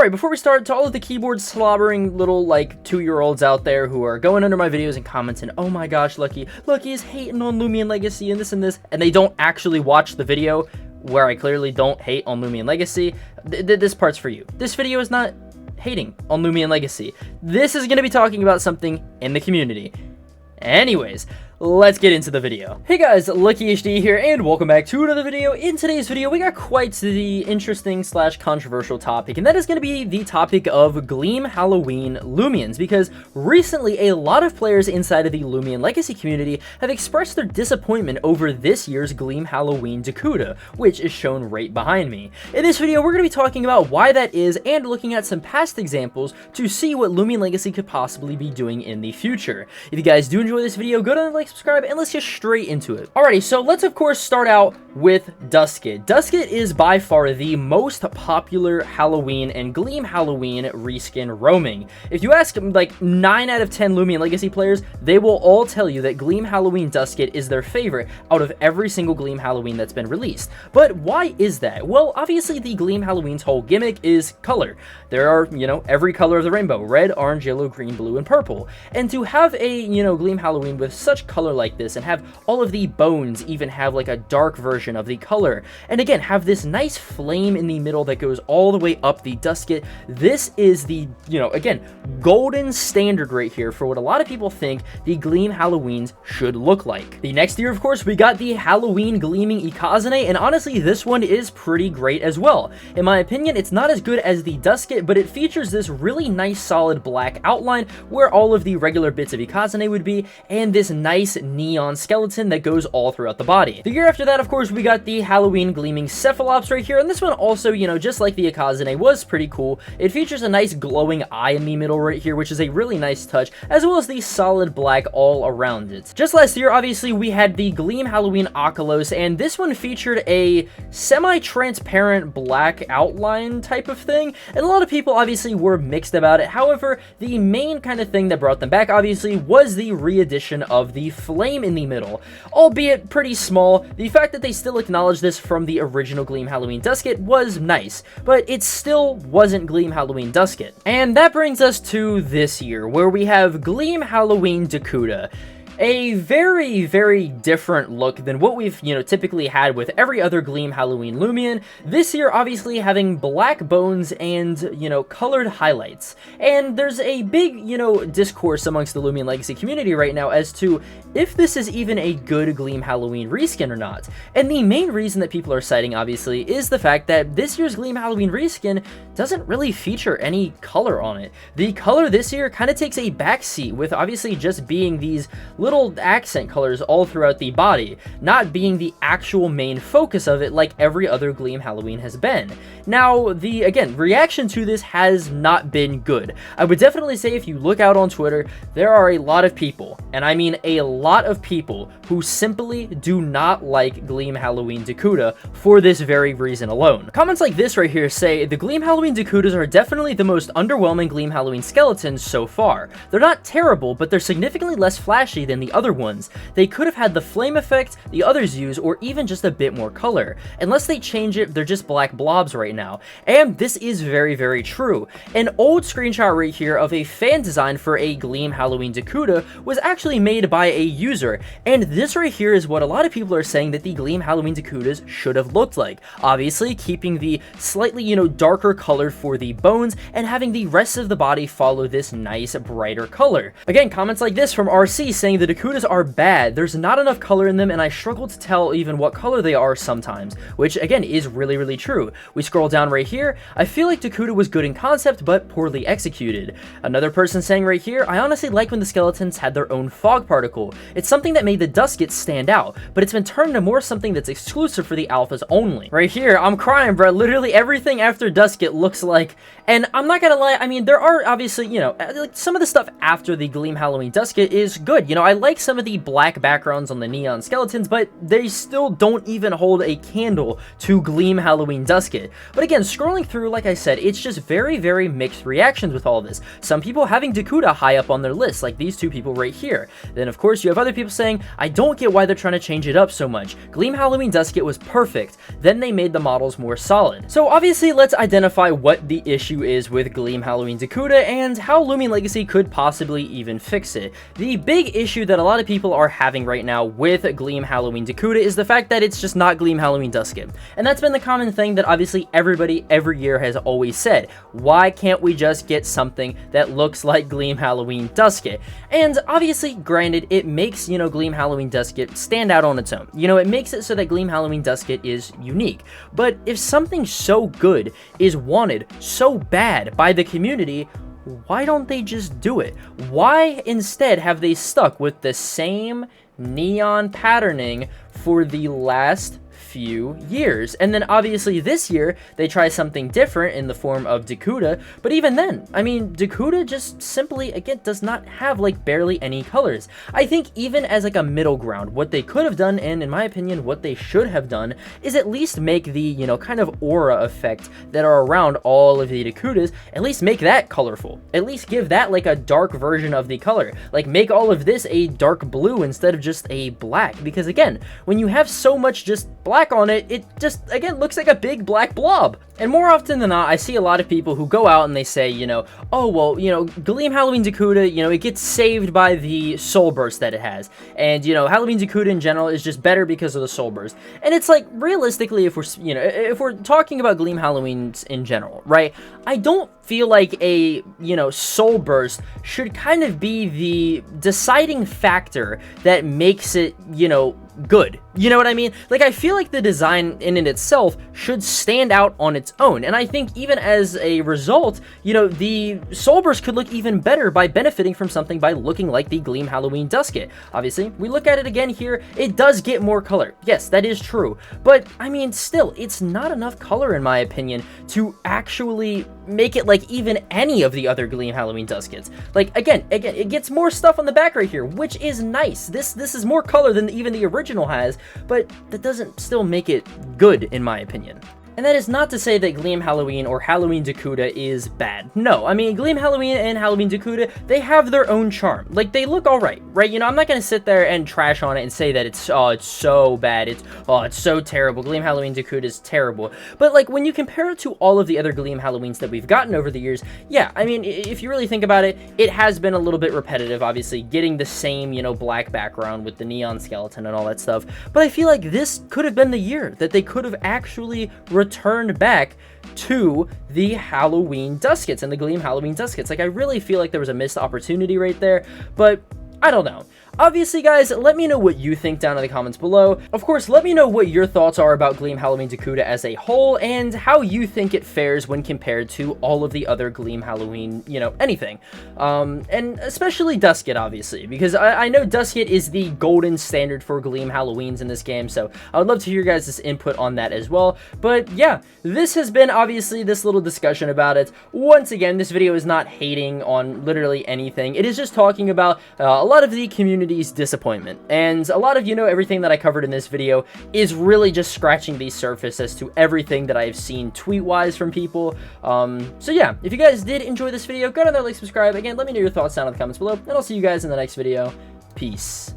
Alright, before we start, to all of the keyboard slobbering little, like, 2-year-olds out there who are going under my videos and commenting, oh my gosh, Lucky is hating on Loomian Legacy and this, and they don't actually watch the video, where I clearly don't hate on Loomian Legacy, this part's for you. This video is not hating on Loomian Legacy. This is going to be talking about something in the community. Anyways, let's get into the video. Hey guys, LuckyHD here, and welcome back to another video. In today's video, we got quite the interesting / controversial topic, and that is going to be the topic of Gleam Halloween Loomians, because recently a lot of players inside of the Loomian Legacy community have expressed their disappointment over this year's Gleam Halloween Dacuda, which is shown right behind me. In this video, we're going to be talking about why that is, and looking at some past examples to see what Loomian Legacy could possibly be doing in the future. If you guys do enjoy this video, go down and like, subscribe, and let's get straight into it. Alrighty, so let's of course start out with Duskit. Duskit is by far the most popular Halloween and Gleam Halloween reskin roaming. If you ask like 9 out of 10 Loomian Legacy players, they will all tell you that Gleam Halloween Duskit is their favorite out of every single Gleam Halloween that's been released. But why is that? Well, obviously the Gleam Halloween's whole gimmick is color. There are, every color of the rainbow: red, orange, yellow, green, blue, and purple. And to have a, Gleam Halloween with such color like this, and have all of the bones even have like a dark version of the color, and again have this nice flame in the middle that goes all the way up the Duskit, this is the, again, golden standard right here for what a lot of people think the Gleam Halloweens should look like. The next year, of course, we got the Halloween Gleaming Ikazane, and honestly this one is pretty great as well. In my opinion, it's not as good as the Duskit, but it features this really nice solid black outline where all of the regular bits of Ikazane would be, and this nice neon skeleton that goes all throughout the body. The year after that, of course, we got the Halloween Gleaming Cephalops right here, and this one also, just like the Ikazane, was pretty cool. It features a nice glowing eye in the middle right here, which is a really nice touch, as well as the solid black all around it. Just last year, obviously, we had the Gleam Halloween Akalos, and this one featured a semi-transparent black outline type of thing, and a lot of people obviously were mixed about it. However, the main kind of thing that brought them back, obviously, was the re-addition of the flame in the middle. Albeit pretty small, the fact that they still acknowledged this from the original Gleam Halloween Duskit was nice, but it still wasn't Gleam Halloween Duskit. And that brings us to this year, where we have Gleam Halloween Dacuda. A very, very different look than what we've, typically had with every other Gleam Halloween Loomian. This year, obviously, having black bones and, colored highlights. And there's a big, discourse amongst the Loomian Legacy community right now as to if this is even a good Gleam Halloween reskin or not. And the main reason that people are citing, obviously, is the fact that this year's Gleam Halloween reskin doesn't really feature any color on it. The color this year kind of takes a backseat, with obviously just being these little accent colors all throughout the body, not being the actual main focus of it like every other Gleam Halloween has been. Now, the, again, reaction to this has not been good. I would definitely say if you look out on Twitter, there are a lot of people, and I mean a lot of people, who simply do not like Gleam Halloween Dacuda for this very reason alone. Comments like this right here say, the Gleam Halloween Dacudas are definitely the most underwhelming Gleam Halloween skeletons so far. They're not terrible, but they're significantly less flashy than the other ones. They could have had the flame effect the others use, or even just a bit more color. Unless they change it, they're just black blobs right now. And this is very, very true. An old screenshot right here of a fan design for a Gleam Halloween Dacuda was actually made by a user, and this right here is what a lot of people are saying that the Gleam Halloween Dacudas should have looked like. Obviously, keeping the slightly, darker color for the bones, and having the rest of the body follow this nice, brighter color. Again, comments like this from RC saying the Dacudas are bad, there's not enough color in them, and I struggle to tell even what color they are sometimes, which again is really, really true. We scroll down right here, I feel like Dacuda was good in concept, but poorly executed. Another person saying right here, I honestly like when the skeletons had their own fog particle. It's something that made the Duskit stand out, but it's been turned into more something that's exclusive for the alphas only. Right here, I'm crying, bro. Literally everything after Duskit looks like, and I'm not gonna lie, I mean, there are obviously, like some of the stuff after the Gleam Halloween Duskit is good. I like some of the black backgrounds on the neon skeletons, but they still don't even hold a candle to Gleam Halloween Duskit. But again, scrolling through, like I said, it's just very, very mixed reactions with all this. Some people having Dakuda high up on their list, like these two people right here. Then, of course, you have other people saying, I don't get why they're trying to change it up so much. Gleam Halloween Duskit was perfect. Then they made the models more solid. So obviously, let's identify what the issue is with Gleam Halloween Dakuda and how Loomian Legacy could possibly even fix it. The big issue that a lot of people are having right now with Gleam Halloween Dakuda is the fact that it's just not Gleam Halloween Duskit. And that's been the common thing that obviously everybody every year has always said. Why can't we just get something that looks like Gleam Halloween Duskit? And obviously, granted, it makes, Gleam Halloween Duskit stand out on its own. It makes it so that Gleam Halloween Duskit is unique. But if something so good is wanted so bad by the community, why don't they just do it? Why instead have they stuck with the same neon patterning for the last few years? And then obviously this year they try something different in the form of Dakuda, but even then, I mean, Dakuda just simply, again, does not have like barely any colors. I think even as like a middle ground, what they could have done, and in my opinion what they should have done, is at least make the kind of aura effect that are around all of the Dakudas, at least make that colorful, at least give that like a dark version of the color, like make all of this a dark blue instead of just a black, because again, when you have so much just black on it, it just, again, looks like a big black blob. And more often than not, I see a lot of people who go out and they say, oh, well, Gleam Halloween Dakuda, it gets saved by the soul burst that it has. And, Halloween Dakuda in general is just better because of the soul burst. And it's like, realistically, if we're talking about Gleam Halloweens in general, right? I don't feel like a, soul burst should kind of be the deciding factor that makes it, good. You know what I mean? Like, I feel like the design in it itself should stand out on its own. And I think even as a result, the soul burst could look even better by benefiting from something by looking like the Gleam Halloween Duskit. Obviously, we look at it again here, it does get more color. Yes, that is true. But, I mean, still, it's not enough color, in my opinion, to actually make it like even any of the other Gleam Halloween Duskits. Like, again, it gets more stuff on the back right here, which is nice. This is more color than even the original has, but that doesn't still make it good, in my opinion. And that is not to say that Gleam Halloween or Halloween Dakuda is bad. No, I mean, Gleam Halloween and Halloween Dakuda, they have their own charm. Like, they look alright, right? I'm not gonna sit there and trash on it and say that it's so bad, it's so terrible. Gleam Halloween Dakuda is terrible. But, like, when you compare it to all of the other Gleam Halloweens that we've gotten over the years, yeah, I mean, if you really think about it, it has been a little bit repetitive, obviously, getting the same, black background with the neon skeleton and all that stuff. But I feel like this could have been the year that they could have actually returned back to the Halloween Duskits and the Gleam Halloween Duskits. Like, I really feel like there was a missed opportunity right there, but I don't know. Obviously, guys, let me know what you think down in the comments below. Of course, let me know what your thoughts are about Gleam Halloween Dakuda as a whole, and how you think it fares when compared to all of the other Gleam Halloween, anything. And especially Duskit, obviously, because I know Duskit is the golden standard for Gleam Halloweens in this game, so I would love to hear your guys' input on that as well. But yeah, this has been, obviously, this little discussion about it. Once again, this video is not hating on literally anything. It is just talking about a lot of the community's disappointment, and a lot of everything that I covered in this video is really just scratching the surface as to everything that I've seen tweet wise from people. So yeah, if you guys did enjoy this video, go down there, like, subscribe. Again, let me know your thoughts down in the comments below, and I'll see you guys in the next video. Peace.